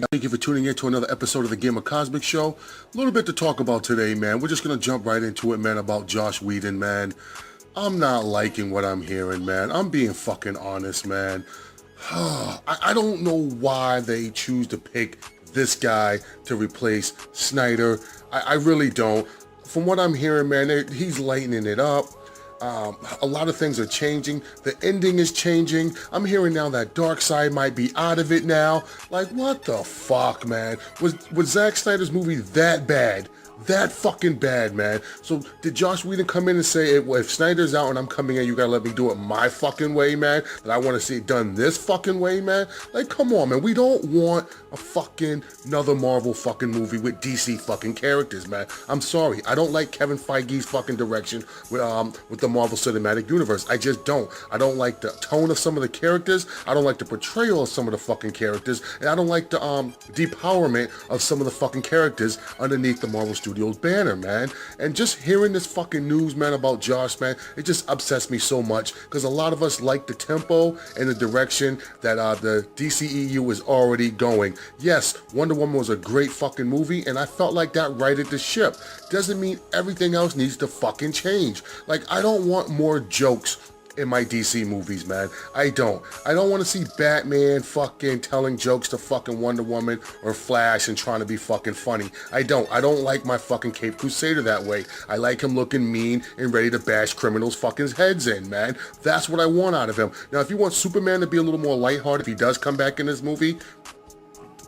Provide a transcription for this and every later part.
Thank you for tuning in to another episode of the Game of Cosmic Show. A little bit to talk about today, man. We're just going to jump right into it, man, about Josh Whedon, man. I'm not liking what I'm hearing, man. I'm being fucking honest, man. I don't know why they choose to pick this guy to replace Snyder. I really don't. From what I'm hearing, man, he's lightening it up. A lot of things are changing. The ending is changing. I'm hearing now that Darkseid might be out of it now. Like, what the fuck, man? Was Zack Snyder's movie that bad? That fucking bad, man. So did Josh Whedon come in and say, well, if Snyder's out and I'm coming in, you gotta let me do it my fucking way, man? That I want to see it done this fucking way, man? Like, come on, man. We don't want a fucking another Marvel fucking movie with DC fucking characters, man. I'm sorry. I don't like Kevin Feige's fucking direction with the Marvel Cinematic Universe. I just don't. I don't like the tone of some of the characters. I don't like the portrayal of some of the fucking characters. And I don't like the depowerment of some of the fucking characters underneath the Marvel Studios banner, man. And just hearing this fucking news, man, about Josh, man, it just upsets me so much because a lot of us like the tempo and the direction that the DCEU is already going. Yes, Wonder Woman was a great fucking movie, and I felt like that righted the ship. Doesn't mean everything else needs to fucking change. Like, I don't want more jokes in my DC movies, man. I don't want to see Batman fucking telling jokes to fucking Wonder Woman or Flash and trying to be fucking funny. I don't like my fucking Cape Crusader that way. I like him looking mean and ready to bash criminals' fucking heads in, man. That's what I want out of him. Now, if you want Superman to be a little more lighthearted, if he does come back in this movie,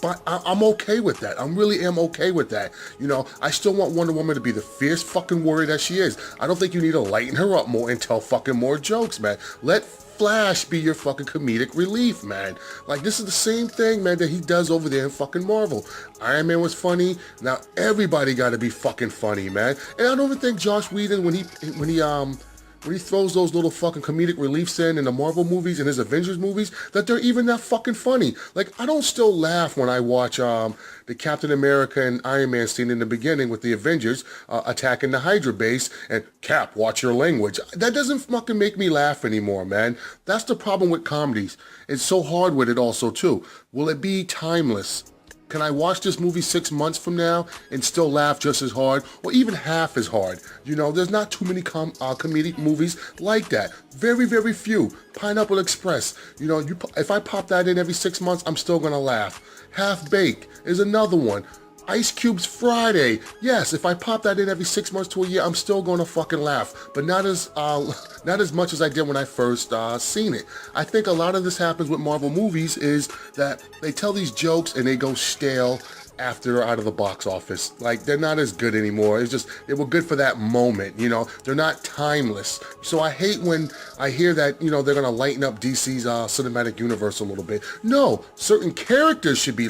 but I'm okay with that. I really am okay with that. You know, I still want Wonder Woman to be the fierce fucking warrior that she is. I don't think you need to lighten her up more and tell fucking more jokes, man. Let Flash be your fucking comedic relief, man. Like, this is the same thing, man, that he does over there in fucking Marvel. Iron Man was funny. Now everybody got to be fucking funny, man. And I don't even think Josh Whedon, when he throws those little fucking comedic reliefs in the Marvel movies and his Avengers movies, that they're even that fucking funny. Like, I don't still laugh when I watch the Captain America and Iron Man scene in the beginning with the Avengers attacking the Hydra base and, Cap, watch your language. That doesn't fucking make me laugh anymore, man. That's the problem with comedies. It's so hard with it also, too. Will it be timeless? Can I watch this movie 6 months from now and still laugh just as hard or even half as hard? You know, there's not too many comedic movies like that. Very, very few. Pineapple Express. You know, if I pop that in every 6 months, I'm still going to laugh. Half Baked is another one. Ice Cube's Friday. Yes, if I pop that in every 6 months to a year, I'm still going to fucking laugh. But not as much as I did when I first seen it. I think a lot of this happens with Marvel movies is that they tell these jokes and they go stale after they're out of the box office. Like, they're not as good anymore. It's just, they were good for that moment, you know? They're not timeless. So I hate when I hear that, you know, they're gonna lighten up DC's cinematic universe a little bit. No, certain characters should be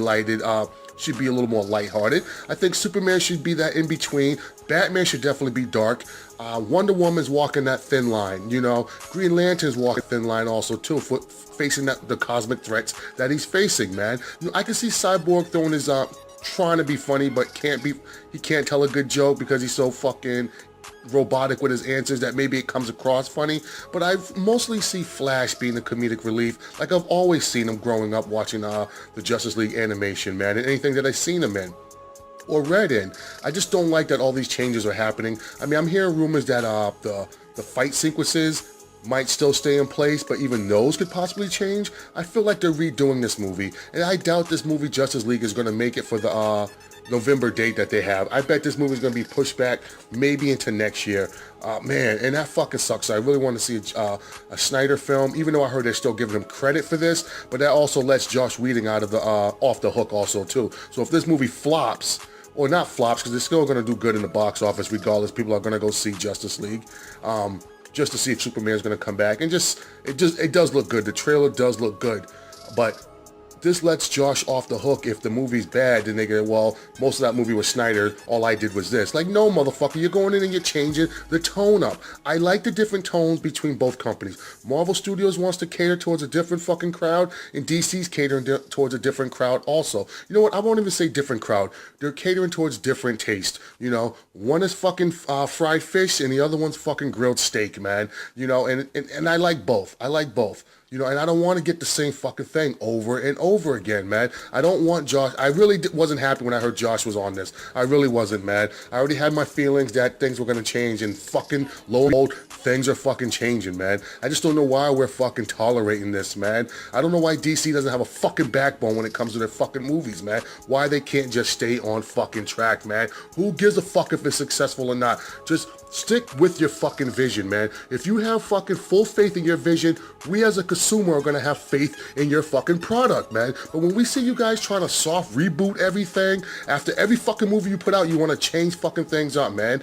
should be a little more lighthearted. I think Superman should be that in between. Batman should definitely be dark. Wonder Woman's walking that thin line, you know. Green Lantern's walking a thin line also too, for facing the cosmic threats that he's facing, man. You know, I can see Cyborg throwing his trying to be funny, but he can't tell a good joke because he's so fucking robotic with his answers that maybe it comes across funny. But I mostly see Flash being the comedic relief, like I've always seen him growing up watching the Justice League animation, man, and anything that I've seen him in or read in. I just don't like that all these changes are happening. I mean, I'm hearing rumors that the fight sequences might still stay in place, but even those could possibly change. I feel like they're redoing this movie, and I doubt this movie Justice League is going to make it for the November date that they have. I bet this movie is going to be pushed back maybe into next year. Man, and that fucking sucks. I really want to see a Snyder film, even though I heard they're still giving him credit for this, but that also lets Josh Whedon out of the off the hook also too. So if this movie flops, or not flops, because it's still going to do good in the box office regardless, people are going to go see Justice League. Just to see if Superman's going to come back, and it does look good. The trailer does look good, but this lets Josh off the hook. If the movie's bad, then they go, well, most of that movie was Snyder, all I did was this. Like, no, motherfucker, you're going in and you're changing the tone up. I like the different tones between both companies. Marvel Studios wants to cater towards a different fucking crowd, and DC's catering towards a different crowd also. You know what, I won't even say different crowd. They're catering towards different taste. You know, one is fucking fried fish, and the other one's fucking grilled steak, man. You know, and I like both. I like both. and I don't want to get the same fucking thing over and over again, man. I don't want Josh. I really wasn't happy when I heard Josh was on this. I really wasn't, man. I already had my feelings that things were going to change, and fucking lo and behold, things are fucking changing, man. I just don't know why we're fucking tolerating this, man. I don't know why DC doesn't have a fucking backbone when it comes to their fucking movies, man. Why they can't just stay on fucking track, man. Who gives a fuck if it's successful or not? Just stick with your fucking vision, man. If you have fucking full faith in your vision, we as a consumer are gonna have faith in your fucking product, man. But when we see you guys trying to soft reboot everything, after every fucking movie you put out, you wanna change fucking things up, man.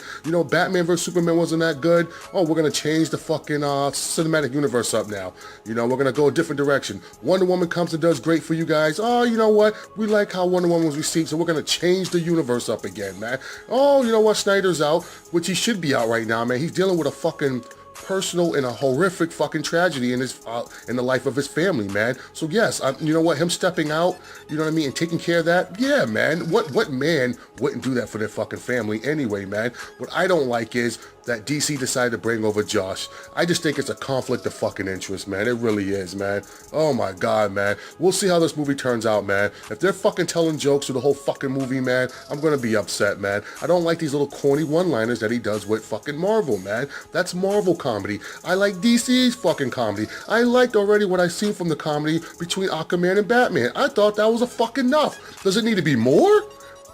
Batman vs. Superman wasn't that good. Oh, we're gonna change the fucking cinematic universe up now. We're gonna go a different direction. Wonder Woman comes and does great for you guys. Oh, you know what? We like how Wonder Woman was received, so we're gonna change the universe up again, man. Oh, you know what? Snyder's out, which he should be out right now, man. He's dealing with a fucking personal and a horrific fucking tragedy in in the life of his family, man. So yes, you know what? Him stepping out, you know what I mean, and taking care of that, yeah, man. What man wouldn't do that for their fucking family anyway, man? What I don't like is that DC decided to bring over Josh. I just think it's a conflict of fucking interest, man. It really is, man. Oh my God, man. We'll see how this movie turns out, man. If they're fucking telling jokes through the whole fucking movie, man, I'm gonna be upset, man. I don't like these little corny one-liners that he does with fucking Marvel, man. That's Marvel comedy. I like DC's fucking comedy. I liked already what I seen from the comedy between Aquaman and Batman. I thought that was a fucking enough. Does it need to be more?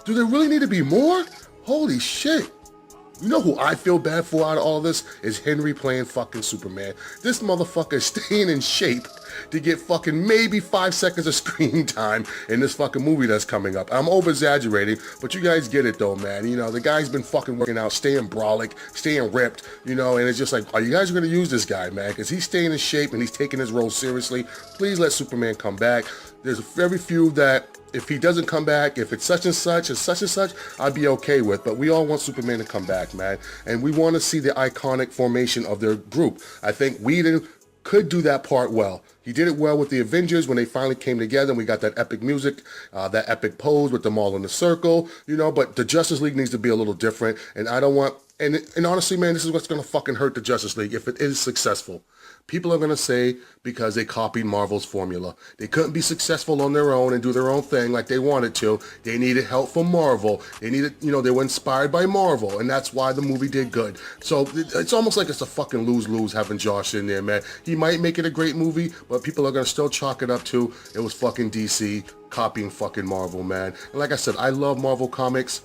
Do there really need to be more? Holy shit. You know who I feel bad for out of all of this? Is Henry playing fucking Superman. This motherfucker is staying in shape to get fucking maybe 5 seconds of screen time in this fucking movie that's coming up. I'm over-exaggerating, but you guys get it though, man. The guy's been fucking working out, staying brolic, staying ripped, and it's just like, are you guys going to use this guy, man? Because he's staying in shape and he's taking his role seriously. Please let Superman come back. There's very few that, if he doesn't come back, if it's such and such, I'd be okay with. But we all want Superman to come back, man. And we want to see the iconic formation of their group. I think Whedon could do that part well. He did it well with the Avengers when they finally came together and we got that epic music, that epic pose with them all in the circle, but the Justice League needs to be a little different. And I don't want, and honestly, man, this is what's going to fucking hurt the Justice League if it is successful. People are going to say because they copied Marvel's formula. They couldn't be successful on their own and do their own thing like they wanted to. They needed help from Marvel. They needed, they were inspired by Marvel, and that's why the movie did good. So it's almost like it's a fucking lose-lose having Josh in there, man. He might make it a great movie, but people are going to still chalk it up to it was fucking DC copying fucking Marvel, man. And like I said, I love Marvel comics.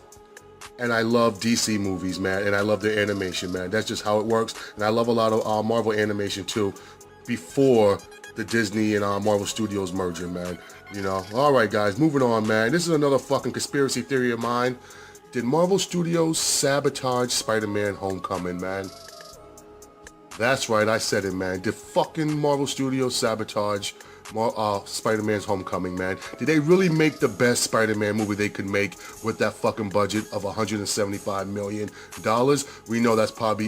And I love DC movies, man, and I love their animation, man. That's just how it works. And I love a lot of Marvel animation, too, before the Disney and Marvel Studios merger, man. All right, guys, moving on, man. This is another fucking conspiracy theory of mine. Did Marvel Studios sabotage Spider-Man Homecoming, man? That's right, I said it, man. Did fucking Marvel Studios sabotage Spider-Man's Homecoming, man? Did they really make the best Spider-Man movie they could make with that fucking budget of $175 million? We know that's probably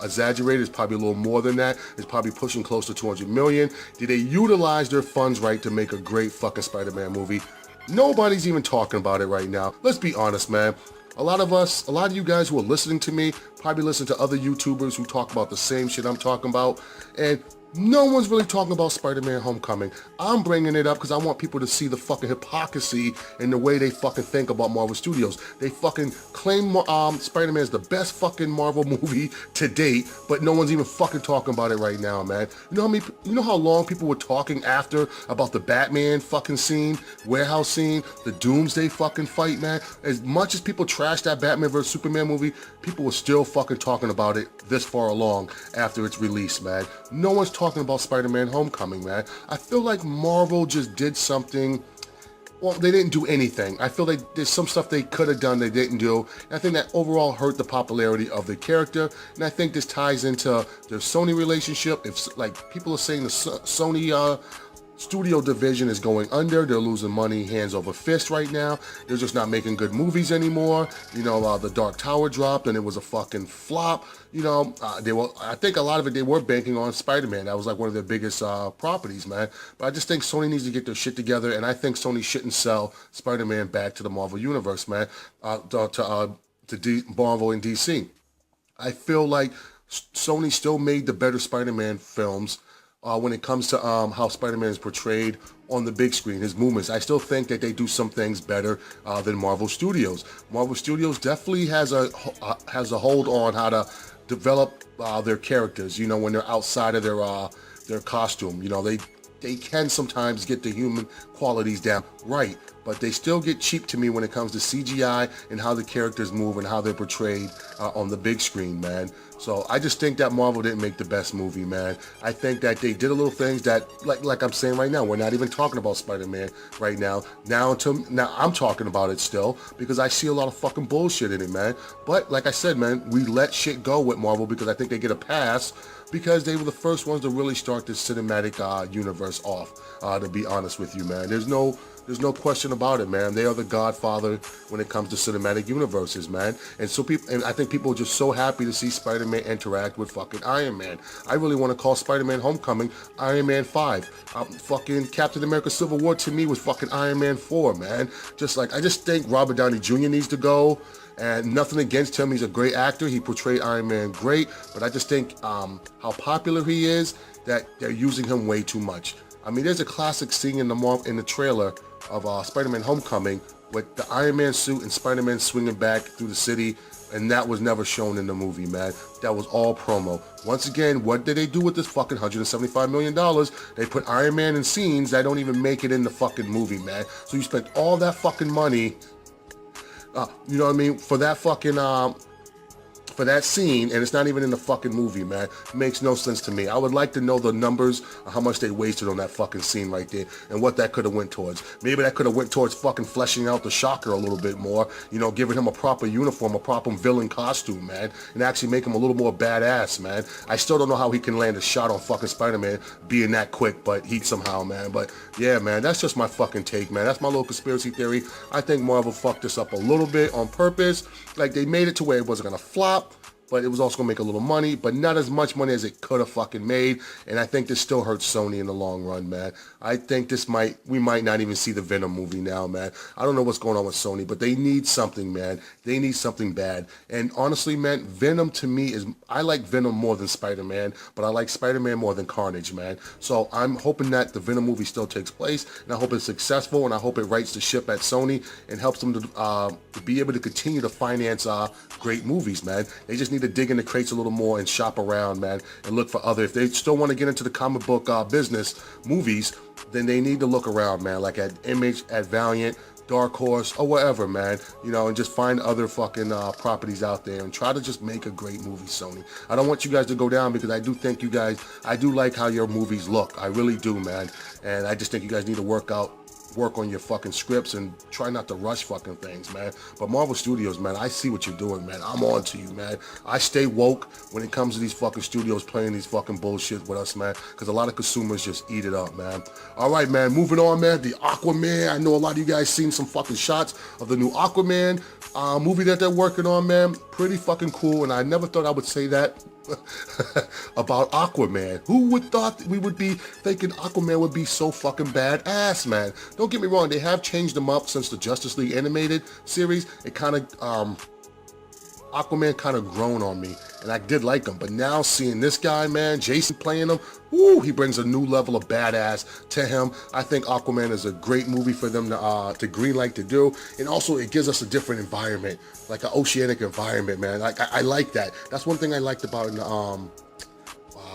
exaggerated. It's probably a little more than that. It's probably pushing close to $200 million. Did they utilize their funds right to make a great fucking Spider-Man movie? Nobody's even talking about it right now. Let's be honest, man. A lot of you guys who are listening to me probably listen to other YouTubers who talk about the same shit I'm talking about, and no one's really talking about Spider-Man Homecoming. I'm bringing it up because I want people to see the fucking hypocrisy in the way they fucking think about Marvel Studios. They fucking claim Spider-Man is the best fucking Marvel movie to date, but no one's even fucking talking about it right now, man. You know how long people were talking after about the Batman fucking scene, warehouse scene, the Doomsday fucking fight, man? As much as people trashed that Batman vs. Superman movie, people were still fucking talking about it this far along after its release, man. No one's talking about Spider-Man Homecoming, man. I feel like Marvel just did something. Well, they didn't do anything. I feel like there's some stuff they could have done they didn't do. And I think that overall hurt the popularity of the character. And I think this ties into their Sony relationship. If like people are saying the Sony studio division is going under. They're losing money hands over fist right now. They're just not making good movies anymore. The Dark Tower dropped and it was a fucking flop. I think a lot of it, they were banking on Spider-Man. That was like one of their biggest properties, man. But I just think Sony needs to get their shit together, and I think Sony shouldn't sell Spider-Man back to the Marvel Universe, man, to Marvel and DC. I feel like Sony still made the better Spider-Man films. when it comes to how Spider-Man is portrayed on the big screen, his movements. I still think that they do some things better than Marvel Studios. Marvel Studios definitely has a hold on how to develop their characters. You know, when they're outside of their costume. You know, they can sometimes get the human qualities down right, but they still get cheap to me when it comes to CGI and how the characters move and how they're portrayed on the big screen, man. So I just think that Marvel didn't make the best movie, man. I think that they did a little things that, like I'm saying right now, we're not even talking about Spider-Man right now. Now I'm talking about it still because I see a lot of fucking bullshit in it, man. But like I said, man, we let shit go with Marvel because I think they get a pass because they were the first ones to really start this cinematic universe off, to be honest with you, man. There's no question about it, man. They are the godfather when it comes to cinematic universes, man. And I think people are just so happy to see Spider-Man interact with fucking Iron Man. I really want to call Spider-Man Homecoming Iron Man 5. Fucking Captain America Civil War to me was fucking Iron Man 4, man. I just think Robert Downey Jr. needs to go. And nothing against him, he's a great actor. He portrayed Iron Man great, but I just think how popular he is, that they're using him way too much. I mean, there's a classic scene in the trailer of Spider-Man Homecoming with the Iron Man suit and Spider-Man swinging back through the city, and that was never shown in the movie, man. That was all promo. Once again, what did they do with this fucking $175 million? They put Iron Man in scenes that don't even make it in the fucking movie, man. So you spent all that fucking money, you know what I mean, for that fucking for that scene, and it's not even in the fucking movie, man. It makes no sense to me. I would like to know the numbers of how much they wasted on that fucking scene right there and what that could have went towards. Maybe that could have went towards fucking fleshing out the Shocker a little bit more, you know, giving him a proper uniform, a proper villain costume, man, and actually make him a little more badass, man. I still don't know how he can land a shot on fucking Spider-Man being that quick, but he somehow, man. But yeah, man, that's just my fucking take, man. That's my little conspiracy theory. I think Marvel fucked this up a little bit on purpose. Like, they made it to where it wasn't gonna flop, but it was also gonna make a little money, but not as much money as it could have fucking made. And I think this still hurts Sony in the long run, man. I think we might not even see the Venom movie now, man. I don't know what's going on with Sony, but they need something, man. They need something bad. And honestly, man, Venom to me I like Venom more than Spider-Man, but I like Spider-Man more than Carnage, man. So I'm hoping that the Venom movie still takes place, and I hope it's successful, and I hope it rights the ship at Sony and helps them to be able to continue to finance great movies, man. They just need to dig in the crates a little more and shop around, man, and look for if they still want to get into the comic book business, movies, then they need to look around, man, like at Image, at Valiant, Dark Horse, or whatever, man, you know, and just find other fucking properties out there and try to just make a great movie, Sony. I don't want you guys to go down because I do think I do like how your movies look. I really do, man, and I just think you guys need to work on your fucking scripts and try not to rush fucking things, man. But Marvel Studios, man, I see what you're doing, man. I'm on to you, man. I stay woke when it comes to these fucking studios playing these fucking bullshit with us, man, because a lot of consumers just eat it up, man. All right, man, moving on, man. The Aquaman. I know a lot of you guys seen some fucking shots of the new Aquaman movie that they're working on, man. Pretty fucking cool, and I never thought I would say that about Aquaman. Who would thought we would be thinking Aquaman would be so fucking badass, man? Don't get me wrong, they have changed him up since the Justice League animated series. It kind of Aquaman kind of grown on me, and I did like him. But now seeing this guy, man, Jason playing him, woo, he brings a new level of badass to him. I think Aquaman is a great movie for them to greenlight to do, and also it gives us a different environment, like an oceanic environment, man. Like I like that. That's one thing I liked about in the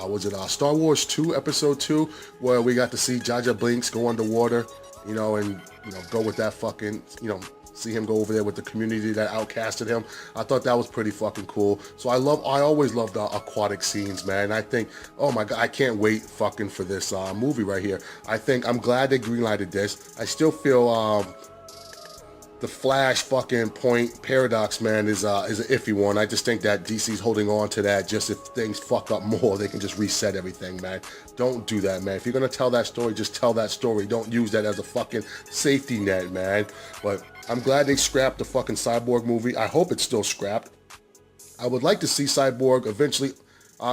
was it Star Wars 2, Episode 2, where we got to see Jar Jar Binks go underwater, you know, and go with that fucking, see him go over there with the community that outcasted him. I thought that was pretty fucking cool. So I always loved the aquatic scenes, man. I think, oh my God, I can't wait fucking for this movie right here. I'm glad they greenlighted this. I still feel the Flash fucking point paradox, man, is an iffy one. I just think that DC's holding on to that. Just if things fuck up more, they can just reset everything, man. Don't do that, man. If you're gonna tell that story, just tell that story. Don't use that as a fucking safety net, man. But I'm glad they scrapped the fucking Cyborg movie. I hope it's still scrapped. I would like to see Cyborg eventually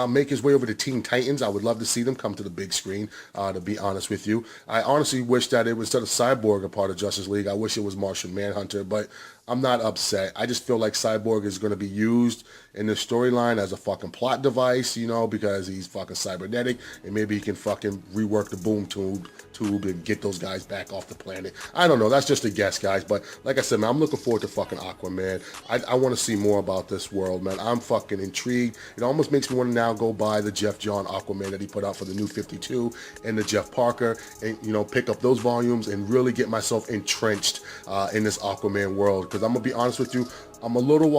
make his way over to Teen Titans. I would love to see them come to the big screen, to be honest with you. I honestly wish that it was, instead of Cyborg a part of Justice League, I wish it was Martian Manhunter, but I'm not upset. I just feel like Cyborg is going to be used in this storyline as a fucking plot device, you know, because he's fucking cybernetic, and maybe he can fucking rework the boom tube and get those guys back off the planet. I don't know. That's just a guess, guys. But like I said, man, I'm looking forward to fucking Aquaman. I want to see more about this world, man. I'm fucking intrigued. It almost makes me want to now go buy the Jeff John Aquaman that he put out for the New 52 and the Jeff Parker, and, you know, pick up those volumes and really get myself entrenched in this Aquaman world. Because I'm going to be honest with you, I'm a little,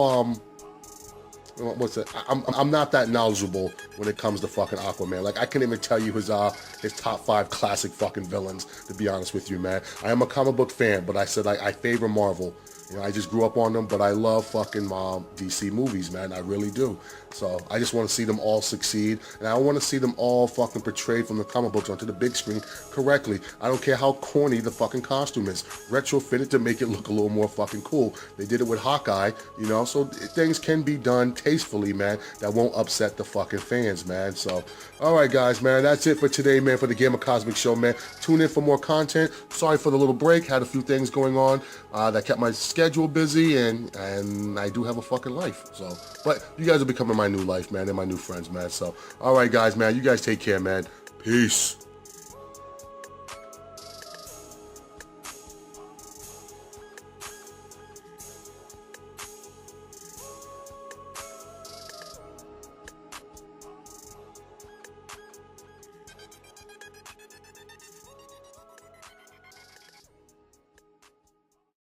I'm not that knowledgeable when it comes to fucking Aquaman. Like, I can't even tell you his top 5 classic fucking villains, to be honest with you, man. I am a comic book fan, but I said I favor Marvel. You know, I just grew up on them, but I love fucking DC movies, man. I really do. So I just want to see them all succeed, and I want to see them all fucking portrayed from the comic books onto the big screen correctly. I don't care how corny the fucking costume is. Retrofit it to make it look a little more fucking cool. They did it with Hawkeye, you know, so things can be done tastefully, man, that won't upset the fucking fans, man. So, all right, guys, man, that's it for today, man, for the Gamer Cosmic Show, man. Tune in for more content. Sorry for the little break. Had a few things going on that kept my schedule busy, and I do have a fucking life. So, but you guys are becoming my new life, man, and my new friends, man. So, all right, guys, man, you guys take care, man. Peace.